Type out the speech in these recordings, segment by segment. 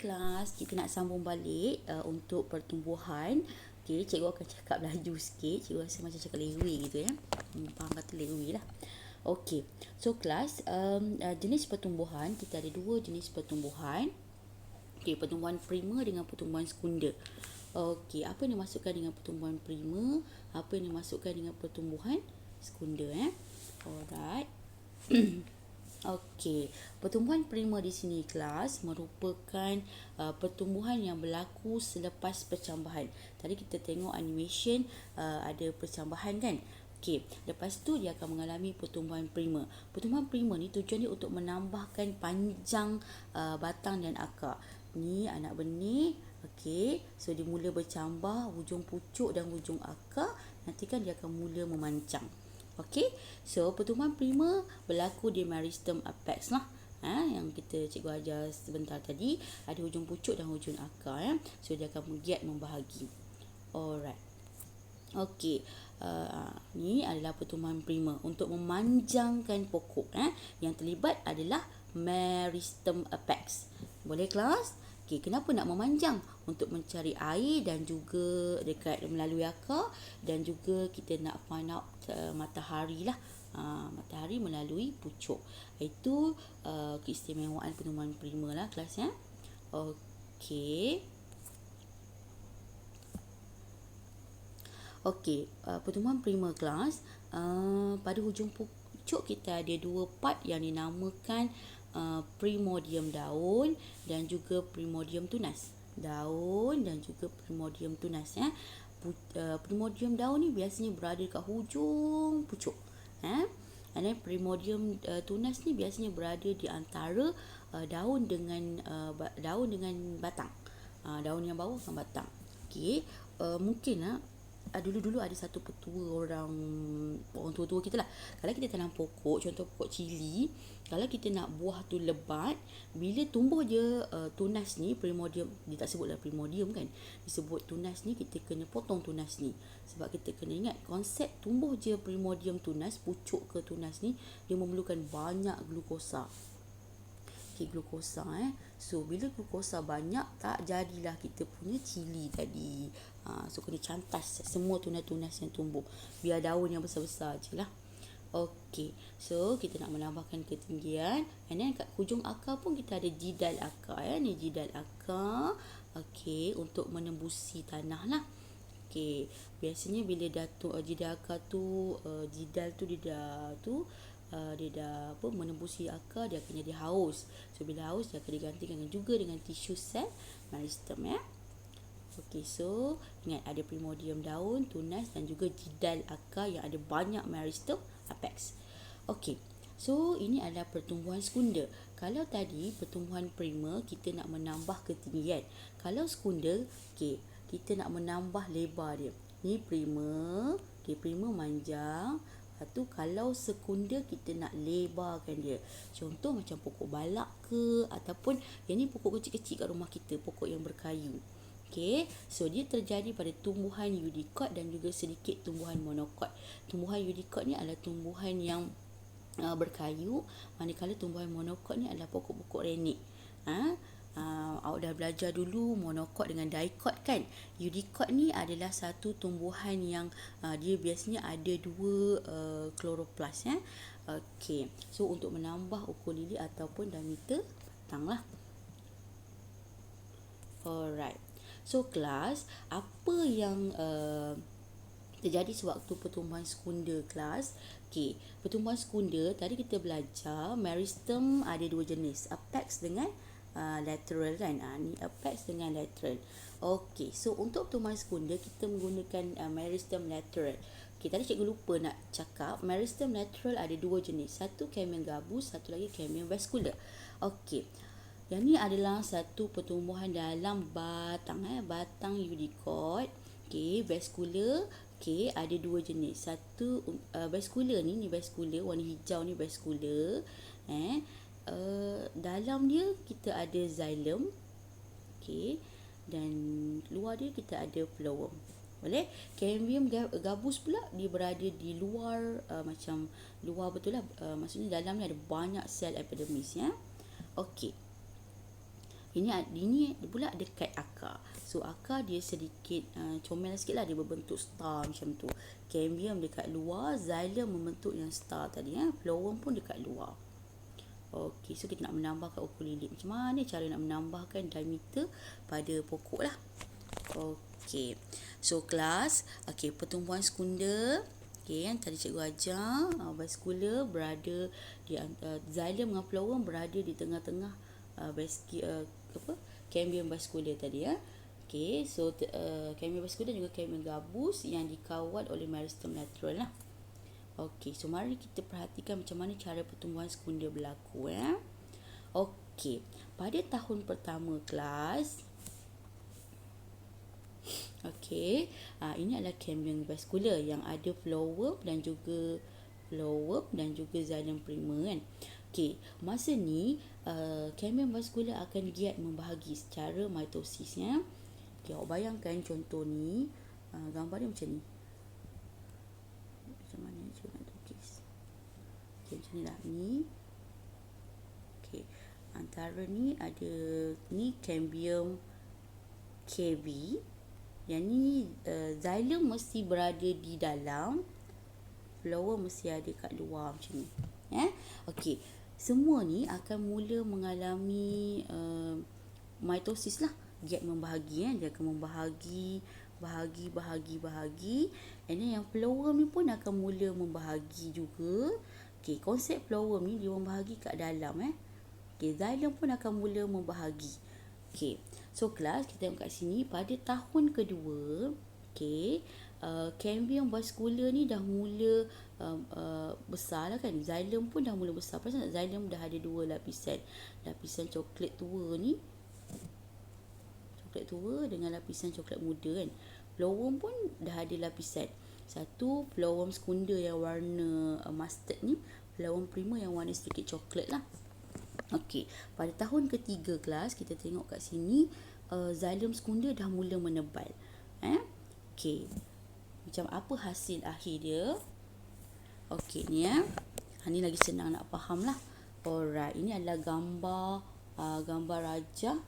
Kelas, kita nak sambung balik untuk pertumbuhan. Okay, cikgu akan cakap laju sikit. Cikgu rasa macam cakap lewe gitu ya. Faham kata lewe lah. Okay, so kelas, jenis pertumbuhan, kita ada dua jenis pertumbuhan. Okay, pertumbuhan prima dengan pertumbuhan sekunder. Okay, apa yang dimasukkan dengan pertumbuhan prima? Apa yang dimasukkan dengan pertumbuhan sekunder? Alright. Okey, pertumbuhan prima di sini kelas merupakan pertumbuhan yang berlaku selepas percambahan. Tadi kita tengok animation ada percambahan kan? Okey, lepas tu dia akan mengalami pertumbuhan prima. Pertumbuhan prima ni tujuan dia untuk menambahkan panjang batang dan akar. Ni anak benih. Okey, so dia mula bercambah hujung pucuk dan hujung akar, nanti kan dia akan mula memancang. Okey, so pertumbuhan prima berlaku di meristem apex lah. Yang kita cikgu ajar sebentar tadi, ada hujung pucuk dan hujung akar ya. So dia akan menggiat membahagi. Alright. Okey, ni adalah pertumbuhan prima untuk memanjangkan pokok. Yang terlibat adalah meristem apex. Boleh kelas? Okay, kenapa nak memanjang? Untuk mencari air dan juga dekat melalui akar, dan juga kita nak find out matahari lah. Matahari melalui pucuk. Itu keistimewaan pertumbuhan prima lah kelas ya. Okey. Okey, pertumbuhan prima kelas, pada hujung pucuk kita ada dua part yang dinamakan primordium daun dan juga primordium tunas. Daun dan juga primordium tunas ya. Primordium daun ni biasanya berada dekat hujung pucuk. Dan primordium tunas ni biasanya berada di antara daun dengan batang. Daun yang bawah dengan batang. Okey, mungkin dulu-dulu ada satu petua orang tua-tua kita lah. Kalau kita tanam pokok, contoh pokok cili, kalau kita nak buah tu lebat, bila tumbuh je tunas ni, primordium, dia tak sebutlah primordium kan, disebut tunas ni, kita kena potong tunas ni. Sebab kita kena ingat konsep tumbuh je primordium tunas, pucuk ke tunas ni, dia memerlukan banyak glukosa. Glukosa So bila glukosa banyak, tak jadilah kita punya cili tadi. So kena cantas semua tunas-tunas yang tumbuh, biar daun yang besar-besar je lah. Okey, so kita nak menambahkan ketinggian, and then kat hujung akar pun kita ada jidal akar ni jidal akar. Okey, untuk menembusi tanah lah. Okey, biasanya bila dah jidal akar tu, jidal tu dia dah menembusi akar, dia akan jadi haus. So bila haus, dia akan digantikan juga dengan tisu sel meristem ya. Okey, so ingat ada primordium daun, tunas dan juga jidal akar yang ada banyak meristem apex. Okey, so ini adalah pertumbuhan sekunder. Kalau tadi pertumbuhan prima kita nak menambah ketinggian. Kalau sekunder, okey, kita nak menambah lebar dia. Ni prima, okey, prima manjang. Lepas tu kalau sekunder kita nak lebarkan dia. Contoh macam pokok balak ke, ataupun yang ni pokok kecil-kecil kat rumah kita, pokok yang berkayu. Okey, so dia terjadi pada tumbuhan Eudicot dan juga sedikit tumbuhan monocot. Tumbuhan Eudicot ni adalah tumbuhan yang berkayu, manakala tumbuhan monocot ni adalah pokok-pokok renik. Awak dah belajar dulu monocot dengan dicot kan. Eudicot ni adalah satu tumbuhan yang dia biasanya ada dua kloroplas ya. Okey, so untuk menambah ukulele ataupun diameter batang lah. Alright, so kelas, apa yang terjadi sewaktu pertumbuhan sekunder kelas? Okey, pertumbuhan sekunder tadi kita belajar meristem ada dua jenis, apex dengan lateral kan. Ni apex dengan lateral. Okey, so untuk pertumbuhan sekunder kita menggunakan meristem lateral. Okey, tadi cikgu lupa nak cakap, meristem lateral ada dua jenis. Satu cambium gabus, satu lagi cambium vascular. Okey, yang ni adalah satu pertumbuhan dalam batang batang Eudicot. Okey, vascular. Okey, ada dua jenis. Satu vascular ni vascular, warna hijau ni vascular. Dalam dia kita ada xylem. Okey, dan luar dia kita ada phloem. Boleh? Cambium gabus pula dia berada di luar, macam luar betul lah. Maksudnya dalam ni ada banyak sel epidermis ya. Okey. Ini pula dekat akar. So akar dia sedikit comel sikit lah, dia berbentuk star macam tu. Cambium dekat luar, xylem membentuk yang star tadi. Phloem pun dekat luar. Okey, so kita nak menambahkan ukur lilit. Macam mana cara nak menambahkan diameter pada pokok lah. Okey, so kelas, pertumbuhan sekunda. Yang tadi cikgu ajar, vascular berada di xylem dengan phloem berada di tengah-tengah cambium vascular tadi ya. Okey, so cambium vascular juga cambium gabus yang dikawal oleh meristem lateral lah. Okey, so mari kita perhatikan macam mana cara pertumbuhan sekunda berlaku ya. Okey, pada tahun pertama kelas, ini adalah cambium vascular yang ada phloem dan juga xylem primer kan. Okey, masa ni cambium vascular akan giat membahagi secara mitosis ya. Okey, awak bayangkan contoh ni, gambar dia macam ni. Macam mana cikgu nak lukis? Okey, macam ni lah ni. Okey, antara ni ada ni cambium KB. Yang ni xylem mesti berada di dalam, phloem mesti ada kat luar macam ni. Okey, semua ni akan mula mengalami mitosis lah, giat membahagi dia akan membahagi, bahagi, and then yang phloem ni pun akan mula membahagi juga. Okey, konsep phloem ni dia membahagi kat dalam Okey, xylem pun akan mula membahagi. Okey, so kelas kita tengok kat sini pada tahun kedua, cambium vascular ni dah mula besar lah kan. Xylem pun dah mula besar. Pasal xylem dah ada dua lapisan. Lapisan coklat tua ni, coklat tua dengan lapisan coklat muda kan. Phloem pun dah ada lapisan. Satu phloem sekunda yang warna mustard ni, phloem primer yang warna sedikit coklat lah. Okey, pada tahun ketiga kelas kita tengok kat sini xylem sekunda dah mula menebal. Okey, macam apa hasil akhir dia? Okey, ni ni lagi senang nak faham lah. Alright, ini adalah gambar rajah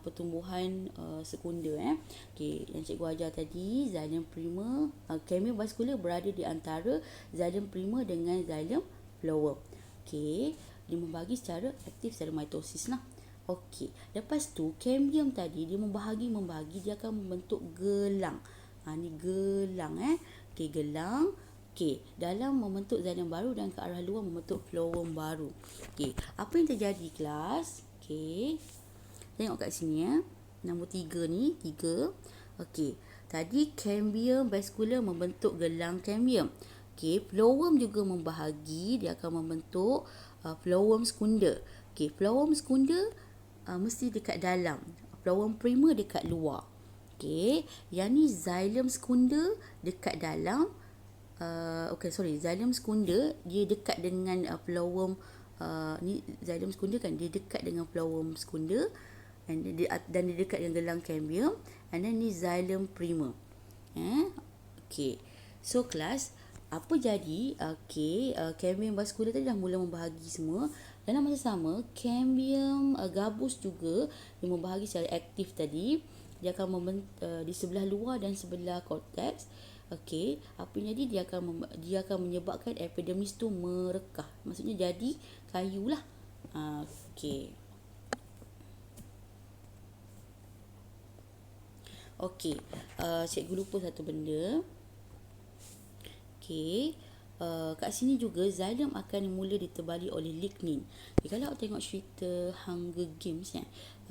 pertumbuhan sekunda Okey, yang cikgu ajar tadi, xylem primer, cambium vascular berada di antara xylem primer dengan xylem phloem. Okey, dia membahagi secara aktif secara mitosis lah. Okey, lepas tu cambium tadi dia membahagi dia akan membentuk gelang. Ni gelang Okey, gelang. Okey, dalam membentuk xylem baru dan ke arah luar membentuk phloem baru. Okey, apa yang terjadi kelas? Okey, tengok kat sini nombor 3 ni, 3. Okey, tadi cambium vascular membentuk gelang cambium. Okey, phloem juga membahagi, dia akan membentuk phloem sekunda. Okey, phloem sekunda mesti dekat dalam, phloem primer dekat luar. Okey, yang ni xylem sekunda dekat dalam. Xylem sekunda dia dekat dengan phloem, ni xylem sekunda kan, dia dekat dengan phloem sekunda dan dia dekat dengan gelang cambium, and then ni xylem primer. Okey, so kelas, apa jadi? Okey, cambium vascular tadi dah mula membahagi semua. Dalam masa sama, cambium gabus juga yang membahagi secara aktif tadi. Dia akan di sebelah luar dan sebelah cortex. Okey, apa yang jadi? Dia akan menyebabkan epidermis tu merekah. Maksudnya jadi kayu lah. Okey. Okey, cikgu lupa satu benda. Okey, kat sini juga xylem akan mula ditebali oleh lignin. Kalau awak tengok cerita Hunger Games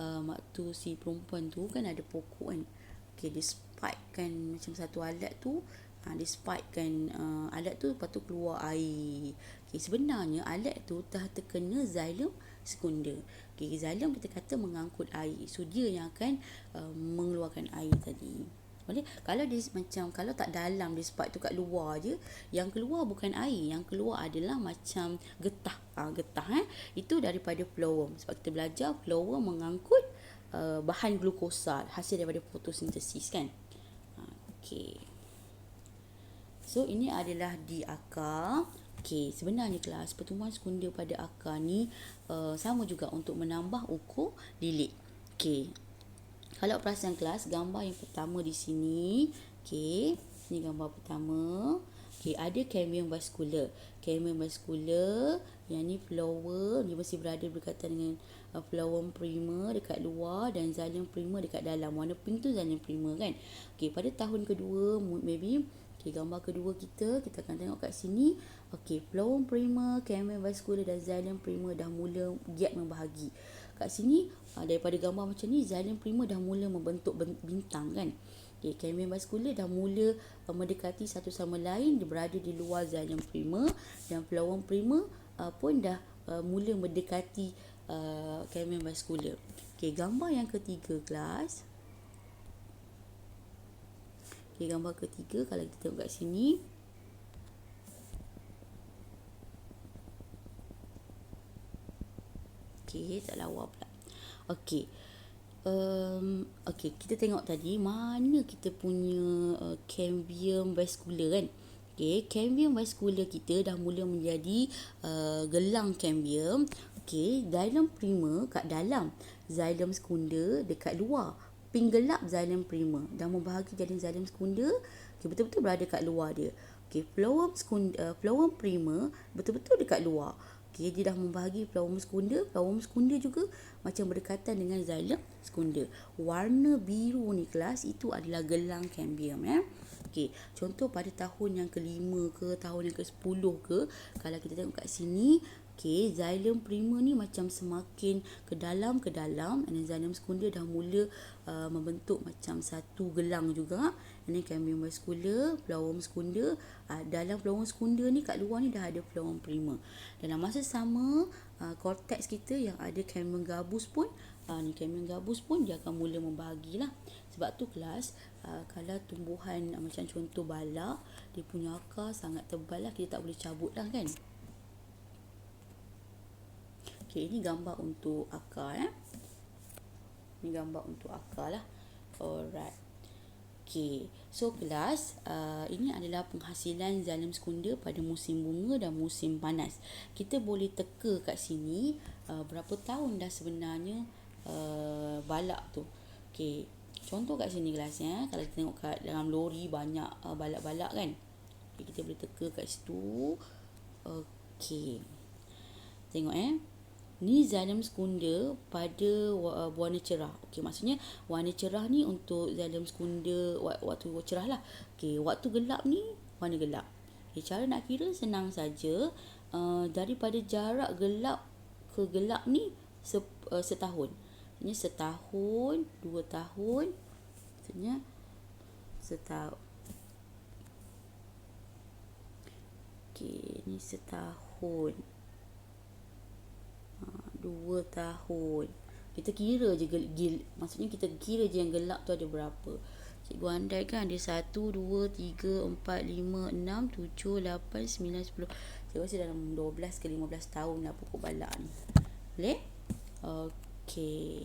waktu si perempuan tu kan ada pokok kan. Okey, dia spike kan macam satu alat tu. Dia spike kan alat tu, lepas tu keluar air. Okey, sebenarnya alat tu dah terkena xylem sekunda. Okey, xylem kita kata mengangkut air. So dia yang akan mengeluarkan air tadi. Boleh? Kalau dia macam, kalau tak dalam, dia spike tu kat luar je, yang keluar bukan air, yang keluar adalah macam getah. Itu daripada phloem. Sebab kita belajar phloem mengangkut bahan glukosa hasil daripada fotosintesis kan. Okey. So ini adalah di akar. Okey, sebenarnya kelas pertumbuhan sekunda pada akar ni sama juga untuk menambah ukur lilit. Okey. Kalau perasan kelas, gambar yang pertama di sini. Okey, ni gambar pertama. Okey, ada cambium vascular. Cambium vascular, yang ni flower, dia masih berada berdekatan dengan phloem prima dekat luar dan xylem prima dekat dalam. Warna pink tu xylem prima kan. Okey, pada tahun kedua, maybe okey, gambar kedua kita akan tengok kat sini. Okey, phloem prima, cambium vascular dan xylem prima dah mula giat membahagi. Kat sini daripada gambar macam ni, xylem prima dah mula membentuk bintang kan. Okey, cambium vascular dah mula mendekati satu sama lain, dia berada di luar xylem prima, dan phloem prima pun dah mula mendekati cambium vascular. Okey, gambar yang ketiga kelas. Okey, gambar ketiga kalau kita tengok kat sini. Okey, tak lawa pula. Okey. Okey, kita tengok tadi mana kita punya cambium vascular kan. Okey, cambium vascular kita dah mula menjadi gelang cambium. Okey, xylem prima kat dalam, xylem sekunda dekat luar. Pink gelap xylem prima dah membahagi jadi xylem sekunda. Okey, betul-betul berada kat luar dia. Okey, phloem prima betul-betul dekat luar. Okey, dia dah membahagi phloem sekunda. Phloem sekunda juga macam berdekatan dengan xylem sekunda. Warna biru ni kelas, itu adalah gelang cambium Okey, contoh pada tahun yang ke-5 ke, tahun yang ke-10 ke, kalau kita tengok kat sini, okey, xylem prima ni macam semakin ke dalam dan xylem sekunda dah mula membentuk macam satu gelang juga. Ini cambium vascular, phloem sekunda. Dalam phloem sekunda ni kat luar ni dah ada phloem prima. Dalam masa sama, cortex kita yang ada cambium gabus pun, ni cambium gabus pun dia akan mula membahagilah. Sebab tu kelas, kalau tumbuhan macam contoh balak, dia punya akar sangat tebal lah, kita tak boleh cabut lah kan. Okey, ini gambar untuk akar Ini gambar untuk akar lah. Alright. Okey, so kelas, ini adalah penghasilan xylem sekunda pada musim bunga dan musim panas. Kita boleh teka kat sini berapa tahun dah sebenarnya balak tu. Okey, contoh kat sini kelas kalau kita tengok kat dalam lori banyak balak-balak kan. Okay, kita boleh teka kat situ. Okey, tengok ni xylem sekunda pada warna cerah. Okey, maksudnya warna cerah ni untuk xylem sekunda waktu cerah lah. Okey, waktu gelap ni warna gelap. Okay, cara nak kira senang saja. Daripada jarak gelap ke gelap ni setahun. Maksudnya setahun, 2 tahun. Maksudnya setahun. Okey, ni setahun. 2 tahun. Kita kira je maksudnya kita kira je yang gelap tu ada berapa. Cikgu andai kan ada 1, 2, 3, 4, 5, 6, 7, 8, 9, 10. Saya rasa dalam 12 ke 15 tahun lah pokok balak ni. Boleh? Okey.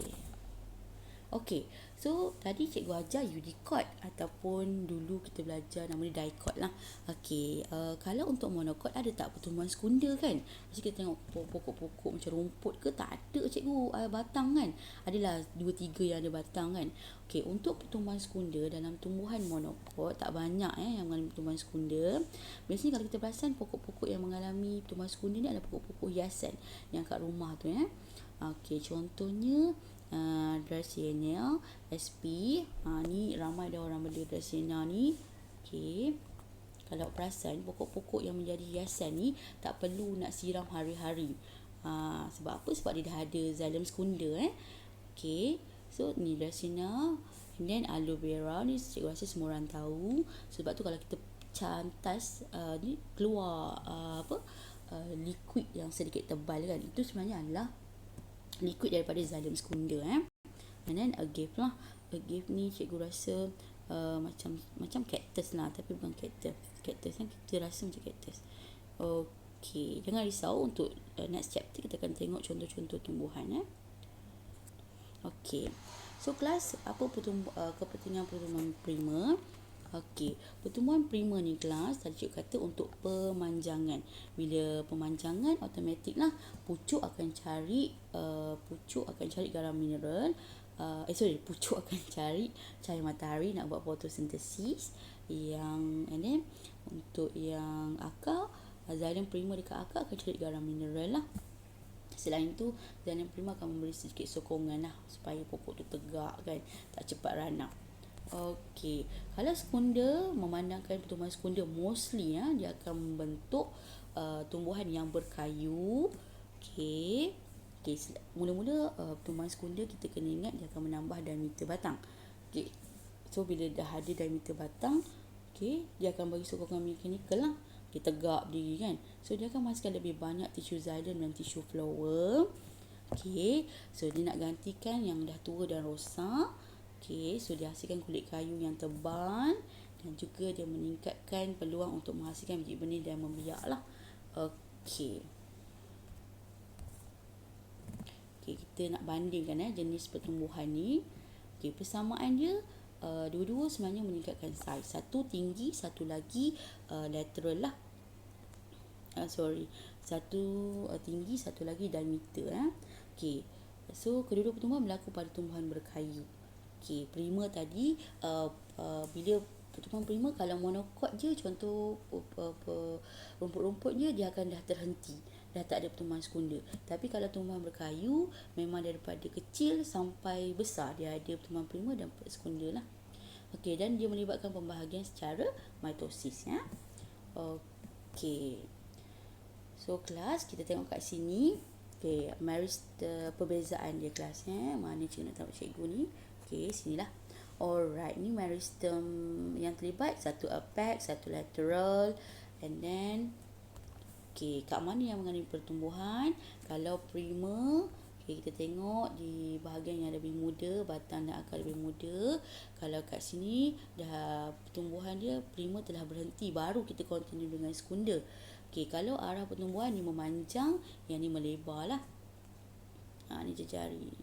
Okey, so tadi cikgu ajar Unicode ataupun dulu kita belajar nama dia dicot lah. Okey, kalau untuk monocot ada tak pertumbuhan sekunda kan? Mesti kita tengok pokok-pokok macam rumput ke, tak ada cikgu batang kan? Adalah 2-3 yang ada batang kan? Okey, untuk pertumbuhan sekunda dalam tumbuhan monocot tak banyak yang mengalami pertumbuhan sekunda. Biasanya kalau kita perasan pokok-pokok yang mengalami pertumbuhan sekunda ni adalah pokok-pokok hiasan yang kat rumah tu Okey, contohnya Dracaena SP. Ni ramai dah orang beli Dracaena ni. Okey, kalau perasan pokok-pokok yang menjadi hiasan ni tak perlu nak siram hari-hari. Sebab apa? Sebab dia dah ada xylem sekunda Okey, so ni Dracaena. And then aloe vera ni cikgu rasa semua orang tahu. Sebab tu kalau kita cantas ni keluar liquid yang sedikit tebal kan, itu sebenarnya adalah liquid daripada xylem sekunda And then agave lah. Agave ni cikgu rasa macam cactus lah, tapi bukan cactus. Cactus kita rasa macam cactus. Okey, jangan risau, untuk next chapter kita akan tengok contoh-contoh tumbuhan Okey. So kelas, apa kepentingan pertumbuhan prima? Okey, pertumbuhan primer ni kelas tadi cikgu kata untuk pemanjangan. Bila pemanjangan automatik lah pucuk akan cari garam mineral. Pucuk akan cari cahaya matahari nak buat fotosintesis. And then untuk yang akar, xylem primer dekat akar akan cari garam mineral lah. Selain tu, xylem primer akan memberi sedikit sokongan lah supaya pokok tu tegak kan, tak cepat ranak. Okey, kalau sekunda, memandangkan pertumbuhan sekunda mostly dia akan membentuk tumbuhan yang berkayu. Okey. Mula-mula pertumbuhan sekunda kita kena ingat dia akan menambah diameter batang. Okey. So bila dah ada diameter batang, dia akan bagi sokongan mekanikal lah. Dia tegak diri kan. So dia akan menghasilkan lebih banyak tisu xylem dan tisu flower. Okey. So dia nak gantikan yang dah tua dan rosak. So dia hasilkan kulit kayu yang tebal dan juga dia meningkatkan peluang untuk menghasilkan biji benih dan membiak lah. Okey, kita nak bandingkan jenis pertumbuhan ni. Persamaan dia dua-dua sebenarnya meningkatkan saiz. Satu tinggi, satu lagi lateral lah. Satu tinggi, satu lagi diameter. So kedua-dua pertumbuhan berlaku pada tumbuhan berkayu. Primer tadi bila pertumbuhan primer kalau monokot je, contoh rumput-rumput je, dia akan dah terhenti, dah tak ada pertumbuhan sekunda. Tapi kalau tumbuhan berkayu memang daripada kecil sampai besar dia ada pertumbuhan primer dan sekunda lah. Dan dia melibatkan pembahagian secara mitosis ya. So kelas kita tengok kat sini. Perbezaan dia kelas mana cikgu nak tahu cikgu ni. Sinilah. Alright, ni meristem yang terlibat, satu apex, satu lateral, and then kat mana yang mengandungi pertumbuhan. Kalau primer, kita tengok di bahagian yang lebih muda, batang dan akar lebih muda. Kalau kat sini dah pertumbuhan dia primer telah berhenti, baru kita continue dengan sekunda. Kalau arah pertumbuhan ni memanjang, yang ni melebar lah. Ni jari.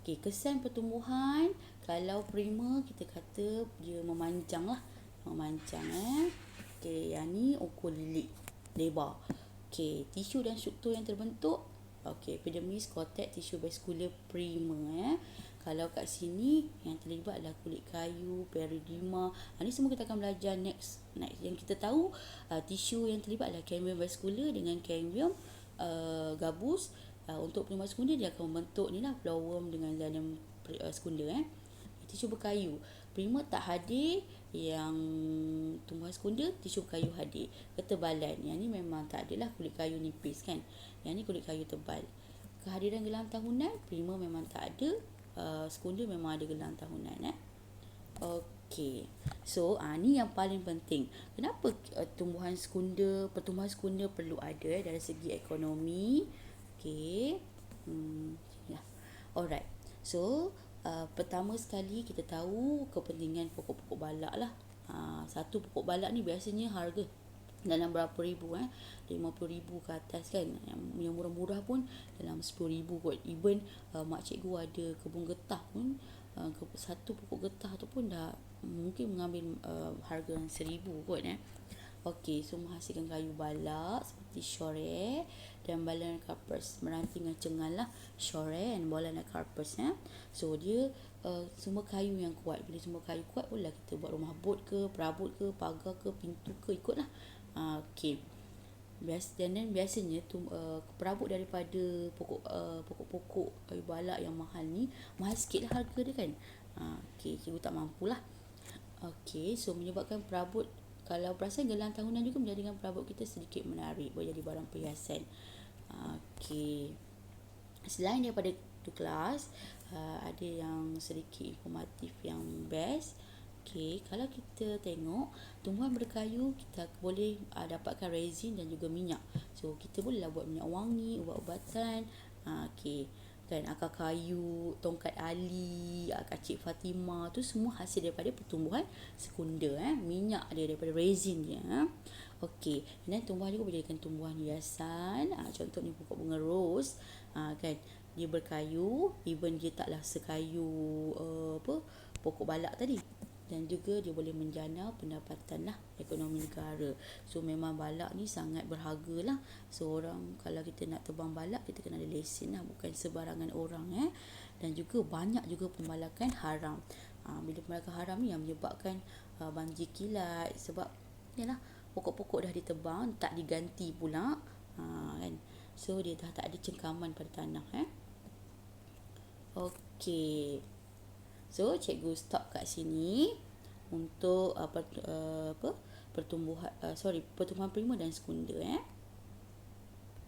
Kesan pertumbuhan, kalau primer kita kata dia memanjang lah. Yang ni ukur lilik, lebar. Tisu dan struktur yang terbentuk. Epidermis, cortex, tisu vascular primer. Kalau kat sini yang terlibat adalah kulit kayu, periderma. Ni semua kita akan belajar next. Yang kita tahu tisu yang terlibat adalah cambium vascular dengan cambium gabus. Untuk pertumbuhan sekunda dia akan membentuk ni lah, flowworm dengan xylem sekunda. Tisu berkayu, primer tak hadir, yang tumbuhan sekunda tisu berkayu hadir. Ketebalan, yang ni memang tak adalah kulit kayu nipis kan. Yang ni kulit kayu tebal. Kehadiran gelang tahunan, primer memang tak ada, sekunda memang ada gelang tahunan. So ni yang paling penting. Kenapa pertumbuhan sekunda perlu ada dari segi ekonomi. Alright. So pertama sekali kita tahu kepentingan pokok-pokok balak lah. Satu pokok balak ni biasanya harga dalam berapa ribu, 50,000 ke atas kan. Yang murah-murah pun dalam 10,000 kot. Even mak cikgu ada kebun getah pun, satu pokok getah tu pun dah mungkin mengambil harga 1,000 kot. So menghasilkan kayu balak seperti shore dan balan carpus, meranting dengan cengal lah, shore and balan carpus. So dia semua kayu yang kuat. Bila semua kayu kuat, bolehlah kita buat rumah bot ke, perabot ke, pagar ke, pintu ke, ikutlah. Biasanya tu perabot daripada pokok-pokok kayu balak yang mahal ni, mahal sikit lah harga dia kan. Cikgu tak mampulah. So menyebabkan perabot, kalau perasan gelang tahunan juga menjadikan perabot kita sedikit menarik, boleh jadi barang perhiasan. Selain daripada tu kelas, ada yang sedikit informatif yang best. Kalau kita tengok tumbuhan berkayu, kita boleh dapatkan resin dan juga minyak. So kita bolehlah buat minyak wangi, ubat-ubatan. Kan akar kayu, tongkat ali, kacik Fatimah, tu semua hasil daripada pertumbuhan sekunda. Minyak dia daripada resin dia. Dan tumbuhan juga boleh jadikan tumbuhan hiasan. Contoh ni pokok bunga rose, kan dia berkayu, even dia taklah sekayu pokok balak tadi. dan juga dia boleh menjana pendapatan lah ekonomi negara. So memang balak ni sangat berharga lah. So orang kalau kita nak terbang balak, kita kena ada lesen lah, bukan sebarangan orang. Dan juga banyak juga pembalakan haram. Bila pembalakan haram ni yang menyebabkan banjir kilat, sebab yalah pokok-pokok dah ditebang, tak diganti pula, kan. So dia dah tak ada cengkaman pada tanah. Okey. So cikgu stop kat sini untuk pertumbuhan pertumbuhan primer dan sekunder.